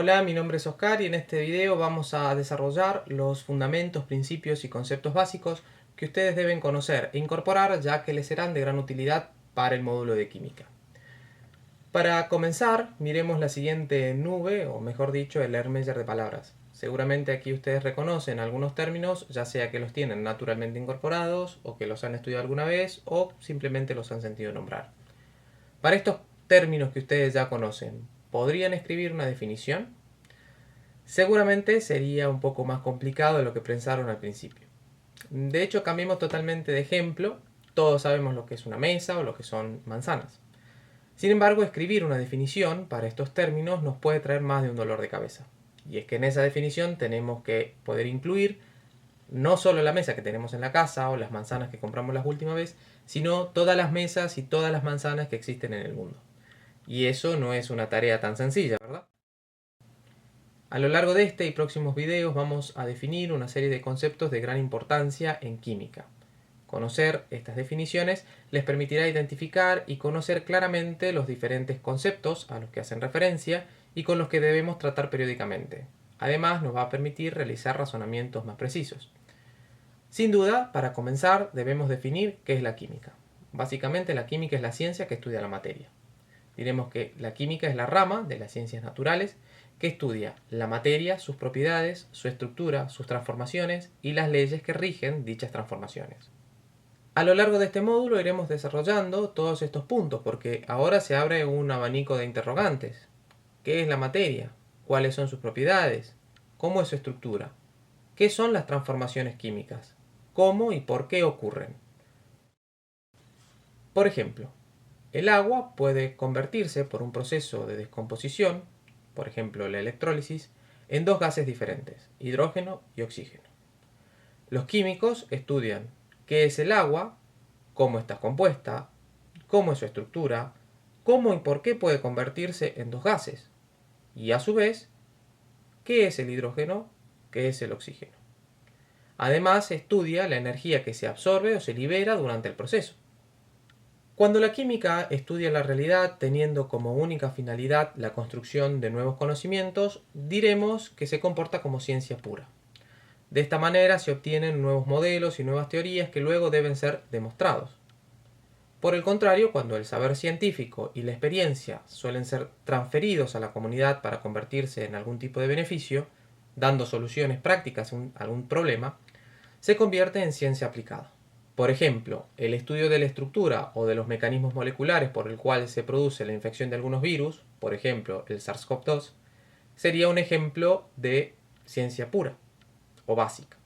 Hola, mi nombre es Oscar y en este video vamos a desarrollar los fundamentos, principios y conceptos básicos que ustedes deben conocer e incorporar, ya que les serán de gran utilidad para el módulo de química. Para comenzar, miremos la siguiente nube, o mejor dicho, el Ermeyer de palabras. Seguramente aquí ustedes reconocen algunos términos, ya sea que los tienen naturalmente incorporados, o que los han estudiado alguna vez, o simplemente los han sentido nombrar. Para estos términos que ustedes ya conocen, ¿podrían escribir una definición? Seguramente sería un poco más complicado de lo que pensaron al principio. De hecho, cambiemos totalmente de ejemplo. Todos sabemos lo que es una mesa o lo que son manzanas. Sin embargo, escribir una definición para estos términos nos puede traer más de un dolor de cabeza. Y es que en esa definición tenemos que poder incluir no solo la mesa que tenemos en la casa o las manzanas que compramos la última vez, sino todas las mesas y todas las manzanas que existen en el mundo. Y eso no es una tarea tan sencilla, ¿verdad? A lo largo de este y próximos videos vamos a definir una serie de conceptos de gran importancia en química. Conocer estas definiciones les permitirá identificar y conocer claramente los diferentes conceptos a los que hacen referencia y con los que debemos tratar periódicamente. Además, nos va a permitir realizar razonamientos más precisos. Sin duda, para comenzar, debemos definir qué es la química. Básicamente, la química es la ciencia que estudia la materia. Diremos que la química es la rama de las ciencias naturales que estudia la materia, sus propiedades, su estructura, sus transformaciones y las leyes que rigen dichas transformaciones. A lo largo de este módulo iremos desarrollando todos estos puntos porque ahora se abre un abanico de interrogantes. ¿Qué es la materia? ¿Cuáles son sus propiedades? ¿Cómo es su estructura? ¿Qué son las transformaciones químicas? ¿Cómo y por qué ocurren? Por ejemplo, el agua puede convertirse por un proceso de descomposición, por ejemplo la electrólisis, en dos gases diferentes, hidrógeno y oxígeno. Los químicos estudian qué es el agua, cómo está compuesta, cómo es su estructura, cómo y por qué puede convertirse en dos gases, y a su vez, qué es el hidrógeno, qué es el oxígeno. Además, estudia la energía que se absorbe o se libera durante el proceso. Cuando la química estudia la realidad teniendo como única finalidad la construcción de nuevos conocimientos, diremos que se comporta como ciencia pura. De esta manera se obtienen nuevos modelos y nuevas teorías que luego deben ser demostrados. Por el contrario, cuando el saber científico y la experiencia suelen ser transferidos a la comunidad para convertirse en algún tipo de beneficio, dando soluciones prácticas a algún problema, se convierte en ciencia aplicada. Por ejemplo, el estudio de la estructura o de los mecanismos moleculares por el cual se produce la infección de algunos virus, por ejemplo el SARS-CoV-2, sería un ejemplo de ciencia pura o básica.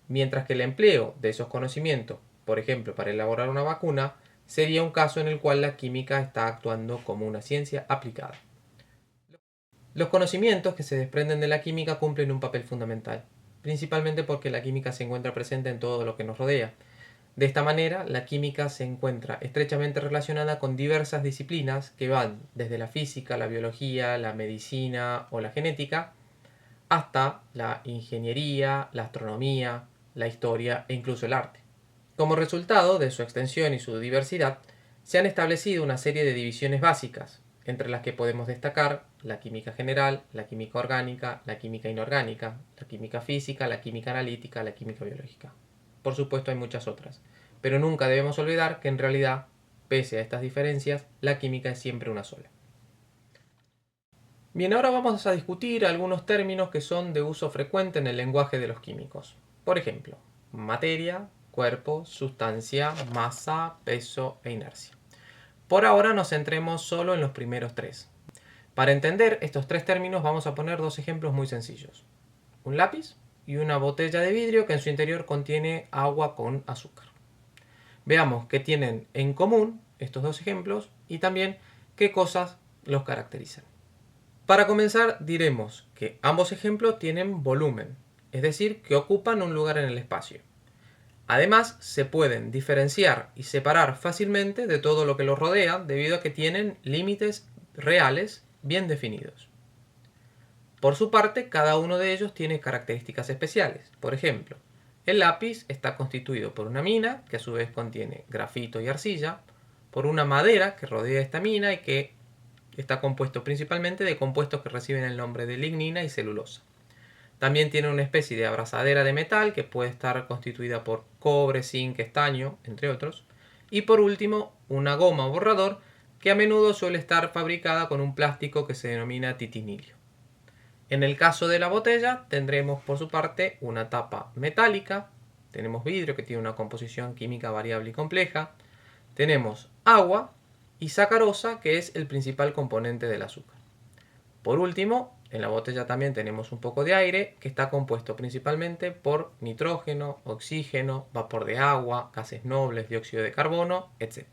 Mientras que el empleo de esos conocimientos, por ejemplo para elaborar una vacuna, sería un caso en el cual la química está actuando como una ciencia aplicada. Los conocimientos que se desprenden de la química cumplen un papel fundamental, principalmente porque la química se encuentra presente en todo lo que nos rodea. De esta manera, la química se encuentra estrechamente relacionada con diversas disciplinas que van desde la física, la biología, la medicina o la genética, hasta la ingeniería, la astronomía, la historia e incluso el arte. Como resultado de su extensión y su diversidad, se han establecido una serie de divisiones básicas, entre las que podemos destacar la química general, la química orgánica, la química inorgánica, la química física, la química analítica, la química biológica. Por supuesto hay muchas otras, pero nunca debemos olvidar que en realidad, pese a estas diferencias, la química es siempre una sola. Bien, ahora vamos a discutir algunos términos que son de uso frecuente en el lenguaje de los químicos. Por ejemplo, materia, cuerpo, sustancia, masa, peso e inercia. Por ahora nos centremos solo en los primeros tres. Para entender estos tres términos vamos a poner dos ejemplos muy sencillos. Un lápiz y una botella de vidrio que en su interior contiene agua con azúcar. Veamos qué tienen en común estos dos ejemplos y también qué cosas los caracterizan. Para comenzar diremos que ambos ejemplos tienen volumen, es decir, que ocupan un lugar en el espacio. Además, se pueden diferenciar y separar fácilmente de todo lo que los rodea debido a que tienen límites reales bien definidos. Por su parte, cada uno de ellos tiene características especiales. Por ejemplo, el lápiz está constituido por una mina, que a su vez contiene grafito y arcilla, por una madera que rodea esta mina y que Está compuesto principalmente de compuestos que reciben el nombre de lignina y celulosa. También tiene una especie de abrazadera de metal que puede estar constituida por cobre, zinc, estaño, entre otros. Y por último, una goma o borrador que a menudo suele estar fabricada con un plástico que se denomina titinilio. En el caso de la botella tendremos por su parte una tapa metálica, tenemos vidrio que tiene una composición química variable y compleja, tenemos agua y sacarosa que es el principal componente del azúcar. Por último, en la botella también tenemos un poco de aire que está compuesto principalmente por nitrógeno, oxígeno, vapor de agua, gases nobles, dióxido de carbono, etc.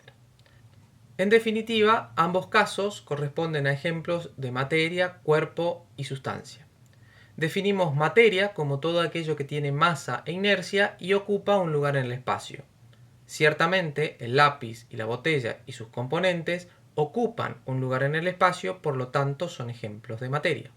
En definitiva, ambos casos corresponden a ejemplos de materia, cuerpo y sustancia. Definimos materia como todo aquello que tiene masa e inercia y ocupa un lugar en el espacio. Ciertamente, el lápiz y la botella y sus componentes ocupan un lugar en el espacio, por lo tanto son ejemplos de materia.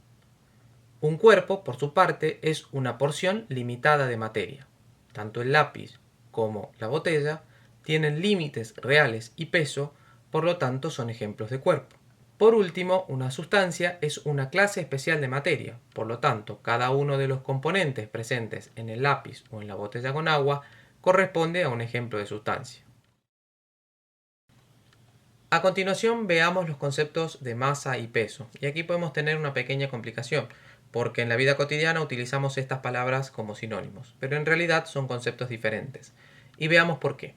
Un cuerpo, por su parte, es una porción limitada de materia. Tanto el lápiz como la botella tienen límites reales y peso, por lo tanto son ejemplos de cuerpo. Por último, una sustancia es una clase especial de materia, por lo tanto, cada uno de los componentes presentes en el lápiz o en la botella con agua corresponde a un ejemplo de sustancia. A continuación veamos los conceptos de masa y peso, y aquí podemos tener una pequeña complicación, porque en la vida cotidiana utilizamos estas palabras como sinónimos, pero en realidad son conceptos diferentes. Y veamos por qué.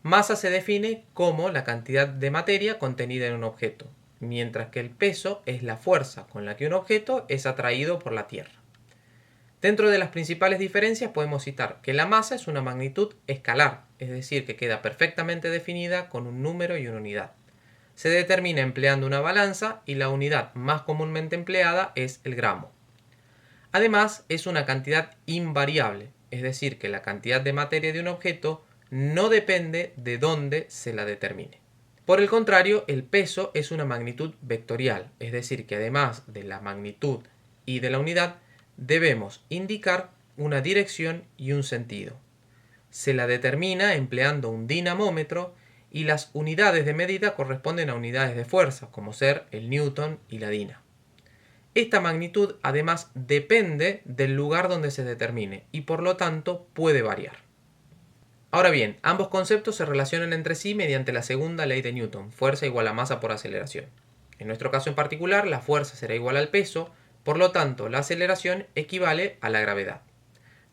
Masa se define como la cantidad de materia contenida en un objeto, mientras que el peso es la fuerza con la que un objeto es atraído por la Tierra. Dentro de las principales diferencias podemos citar que la masa es una magnitud escalar, es decir, que queda perfectamente definida con un número y una unidad. Se determina empleando una balanza y la unidad más comúnmente empleada es el gramo. Además, es una cantidad invariable, es decir, que la cantidad de materia de un objeto no depende de dónde se la determine. Por el contrario, el peso es una magnitud vectorial, es decir, que además de la magnitud y de la unidad, debemos indicar una dirección y un sentido. Se la determina empleando un dinamómetro y las unidades de medida corresponden a unidades de fuerza, como ser el newton y la dina. Esta magnitud además depende del lugar donde se determine y por lo tanto puede variar. Ahora bien, ambos conceptos se relacionan entre sí mediante la segunda ley de Newton, fuerza igual a masa por aceleración. En nuestro caso en particular, la fuerza será igual al peso, por lo tanto la aceleración equivale a la gravedad.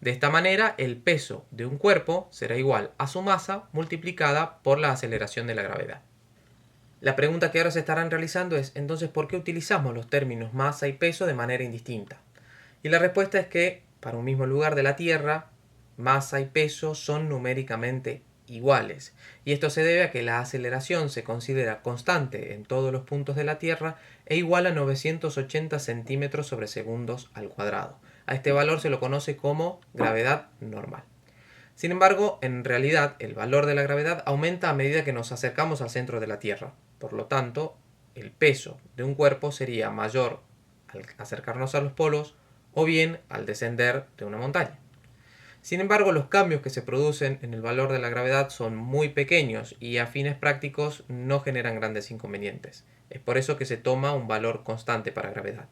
De esta manera, el peso de un cuerpo será igual a su masa multiplicada por la aceleración de la gravedad. La pregunta que ahora se estarán realizando es, entonces, ¿por qué utilizamos los términos masa y peso de manera indistinta? Y la respuesta es que, para un mismo lugar de la Tierra, masa y peso son numéricamente iguales. Y esto se debe a que la aceleración se considera constante en todos los puntos de la Tierra e igual a 980 centímetros sobre segundos al cuadrado. A este valor se lo conoce como gravedad normal. Sin embargo, en realidad, el valor de la gravedad aumenta a medida que nos acercamos al centro de la Tierra. Por lo tanto, el peso de un cuerpo sería mayor al acercarnos a los polos o bien al descender de una montaña. Sin embargo, los cambios que se producen en el valor de la gravedad son muy pequeños y a fines prácticos no generan grandes inconvenientes. Es por eso que se toma un valor constante para gravedad.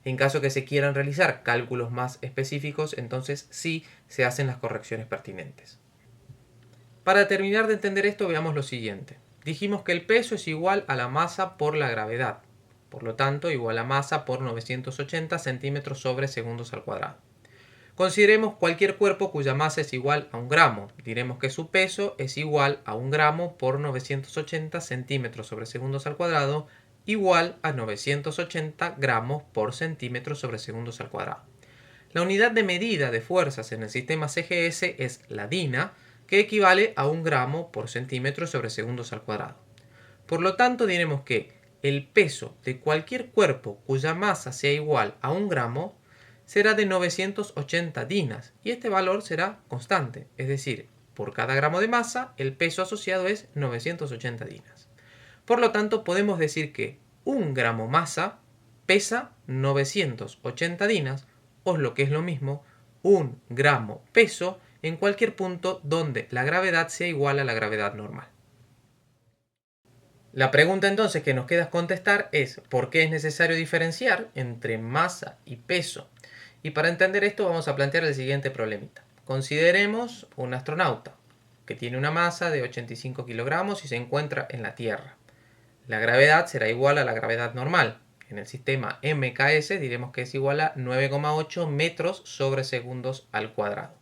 En caso que se quieran realizar cálculos más específicos, entonces sí se hacen las correcciones pertinentes. Para terminar de entender esto, veamos lo siguiente. Dijimos que el peso es igual a la masa por la gravedad. Por lo tanto, igual a masa por 980 centímetros sobre segundos al cuadrado. Consideremos cualquier cuerpo cuya masa es igual a un gramo. Diremos que su peso es igual a un gramo por 980 centímetros sobre segundos al cuadrado, igual a 980 gramos por centímetro sobre segundos al cuadrado. La unidad de medida de fuerzas en el sistema CGS es la DINA, que equivale a un gramo por centímetro sobre segundos al cuadrado. Por lo tanto, diremos que el peso de cualquier cuerpo cuya masa sea igual a un gramo será de 980 dinas y este valor será constante, es decir, por cada gramo de masa el peso asociado es 980 dinas. Por lo tanto, podemos decir que un gramo masa pesa 980 dinas, o lo que es lo mismo, un gramo peso en cualquier punto donde la gravedad sea igual a la gravedad normal. La pregunta entonces que nos queda contestar es ¿por qué es necesario diferenciar entre masa y peso? Y para entender esto vamos a plantear el siguiente problemita. Consideremos un astronauta que tiene una masa de 85 kilogramos y se encuentra en la Tierra. La gravedad será igual a la gravedad normal. En el sistema MKS diremos que es igual a 9,8 metros sobre segundos al cuadrado.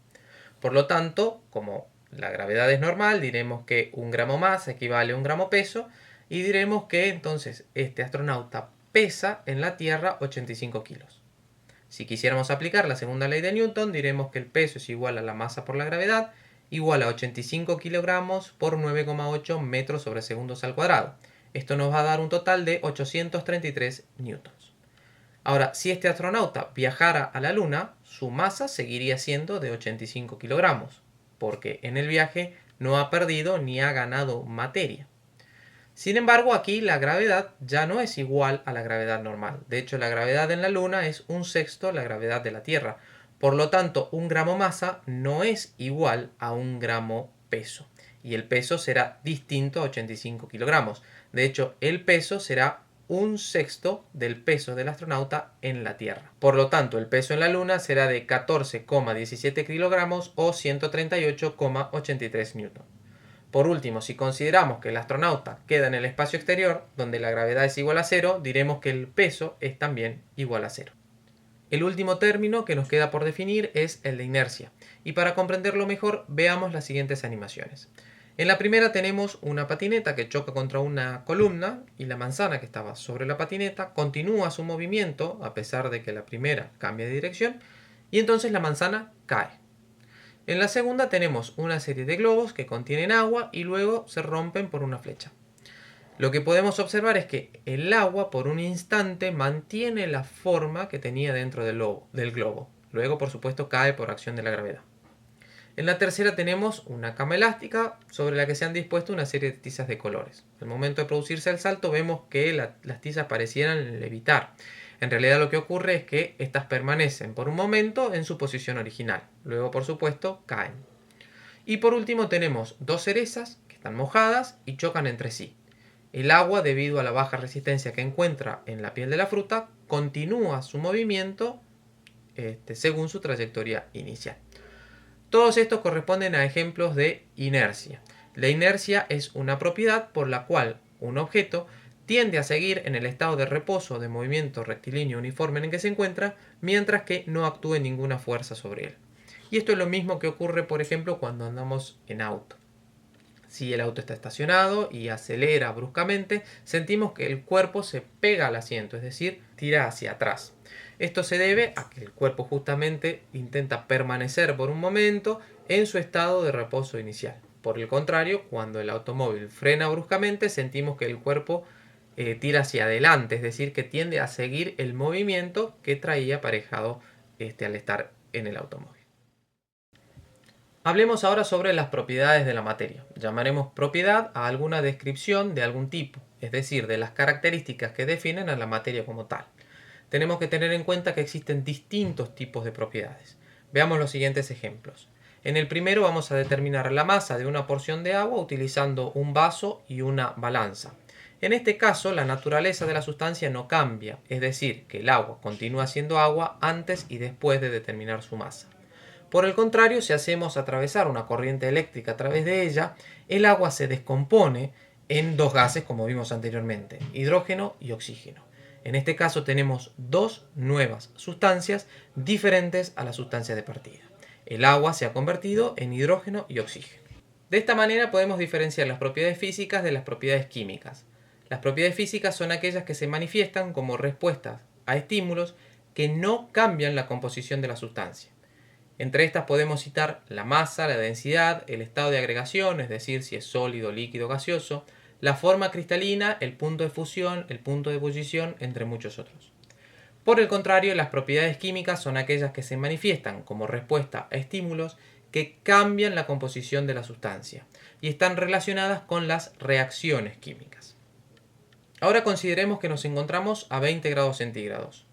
Por lo tanto, como la gravedad es normal, diremos que un gramo masa equivale a un gramo peso y diremos que entonces este astronauta pesa en la Tierra 85 kilos. Si quisiéramos aplicar la segunda ley de Newton, diremos que el peso es igual a la masa por la gravedad, igual a 85 kilogramos por 9,8 metros sobre segundos al cuadrado. Esto nos va a dar un total de 833 newtons. Ahora, si este astronauta viajara a la Luna, su masa seguiría siendo de 85 kilogramos, porque en el viaje no ha perdido ni ha ganado materia. Sin embargo, aquí la gravedad ya no es igual a la gravedad normal. De hecho, la gravedad en la Luna es un sexto la gravedad de la Tierra. Por lo tanto, un gramo masa no es igual a un gramo peso. Y el peso será distinto a 85 kilogramos. De hecho, el peso será un sexto del peso del astronauta en la Tierra. Por lo tanto, el peso en la Luna será de 14,17 kilogramos o 138,83 newton. Por último, si consideramos que el astronauta queda en el espacio exterior, donde la gravedad es igual a cero, diremos que el peso es también igual a cero. El último término que nos queda por definir es el de inercia. Y para comprenderlo mejor, veamos las siguientes animaciones. En la primera tenemos una patineta que choca contra una columna y la manzana que estaba sobre la patineta continúa su movimiento a pesar de que la primera cambia de dirección y entonces la manzana cae. En la segunda tenemos una serie de globos que contienen agua y luego se rompen por una flecha. Lo que podemos observar es que el agua por un instante mantiene la forma que tenía dentro del globo. Luego, por supuesto, cae por acción de la gravedad. En la tercera tenemos una cama elástica sobre la que se han dispuesto una serie de tizas de colores. Al momento de producirse el salto vemos que las tizas parecieran levitar. En realidad lo que ocurre es que estas permanecen por un momento en su posición original. Luego, por supuesto, caen. Y por último tenemos dos cerezas que están mojadas y chocan entre sí. El agua, debido a la baja resistencia que encuentra en la piel de la fruta, continúa su movimiento según su trayectoria inicial. Todos estos corresponden a ejemplos de inercia. La inercia es una propiedad por la cual un objeto tiende a seguir en el estado de reposo o de movimiento rectilíneo uniforme en el que se encuentra, mientras que no actúe ninguna fuerza sobre él. Y esto es lo mismo que ocurre, por ejemplo, cuando andamos en auto. Si el auto está estacionado y acelera bruscamente, sentimos que el cuerpo se pega al asiento, es decir, tira hacia atrás. Esto se debe a que el cuerpo justamente intenta permanecer por un momento en su estado de reposo inicial. Por el contrario, cuando el automóvil frena bruscamente, sentimos que el cuerpo tira hacia adelante, es decir, que tiende a seguir el movimiento que traía aparejado al estar en el automóvil. Hablemos ahora sobre las propiedades de la materia. Llamaremos propiedad a alguna descripción de algún tipo, es decir, de las características que definen a la materia como tal. Tenemos que tener en cuenta que existen distintos tipos de propiedades. Veamos los siguientes ejemplos. En el primero vamos a determinar la masa de una porción de agua utilizando un vaso y una balanza. En este caso, la naturaleza de la sustancia no cambia, es decir, que el agua continúa siendo agua antes y después de determinar su masa. Por el contrario, si hacemos atravesar una corriente eléctrica a través de ella, el agua se descompone en dos gases, como vimos anteriormente, hidrógeno y oxígeno. En este caso tenemos dos nuevas sustancias diferentes a la sustancia de partida. El agua se ha convertido en hidrógeno y oxígeno. De esta manera podemos diferenciar las propiedades físicas de las propiedades químicas. Las propiedades físicas son aquellas que se manifiestan como respuestas a estímulos que no cambian la composición de la sustancia. Entre estas podemos citar la masa, la densidad, el estado de agregación, es decir, si es sólido, líquido, gaseoso, la forma cristalina, el punto de fusión, el punto de ebullición, entre muchos otros. Por el contrario, las propiedades químicas son aquellas que se manifiestan como respuesta a estímulos que cambian la composición de la sustancia y están relacionadas con las reacciones químicas. Ahora consideremos que nos encontramos a 20 grados centígrados.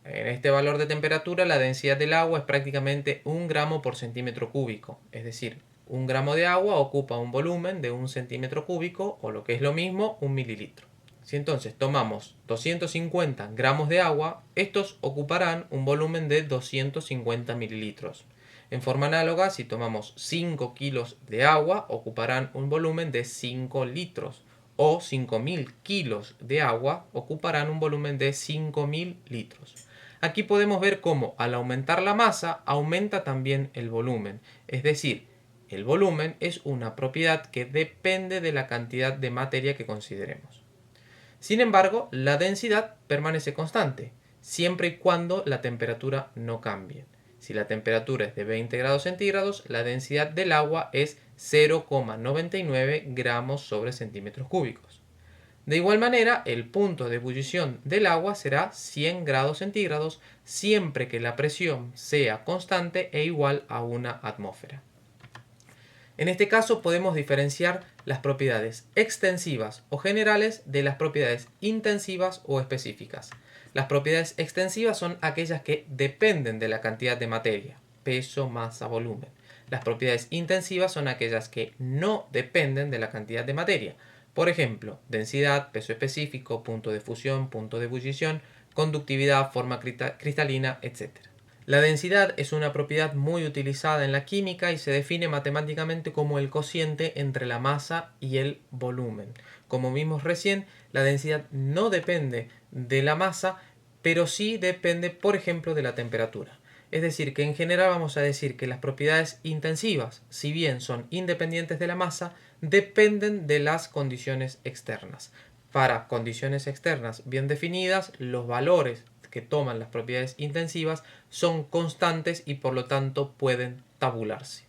En este valor de temperatura, la densidad del agua es prácticamente 1 gramo por centímetro cúbico, es decir, Un gramo de agua ocupa un volumen de 1 cm3 o lo que es lo mismo, 1 mililitro. Si entonces tomamos 250 gramos de agua, estos ocuparán un volumen de 250 mililitros. En forma análoga, si tomamos 5 kilos de agua, ocuparán un volumen de 5 litros. O 5.000 kilos de agua ocuparán un volumen de 5.000 litros. Aquí podemos ver cómo al aumentar la masa aumenta también el volumen. Es decir, el volumen es una propiedad que depende de la cantidad de materia que consideremos. Sin embargo, la densidad permanece constante, siempre y cuando la temperatura no cambie. Si la temperatura es de 20 grados centígrados, la densidad del agua es 0,99 gramos sobre centímetros cúbicos. De igual manera, el punto de ebullición del agua será 100 grados centígrados siempre que la presión sea constante e igual a una atmósfera. En este caso podemos diferenciar las propiedades extensivas o generales de las propiedades intensivas o específicas. Las propiedades extensivas son aquellas que dependen de la cantidad de materia, peso, masa, volumen. Las propiedades intensivas son aquellas que no dependen de la cantidad de materia. Por ejemplo, densidad, peso específico, punto de fusión, punto de ebullición, conductividad, forma cristalina, etc. La densidad es una propiedad muy utilizada en la química y se define matemáticamente como el cociente entre la masa y el volumen. Como vimos recién, la densidad no depende de la masa, pero sí depende, por ejemplo, de la temperatura. Es decir, que en general vamos a decir que las propiedades intensivas, si bien son independientes de la masa, dependen de las condiciones externas. Para condiciones externas bien definidas, los valores que toman las propiedades intensivas son constantes y por lo tanto pueden tabularse.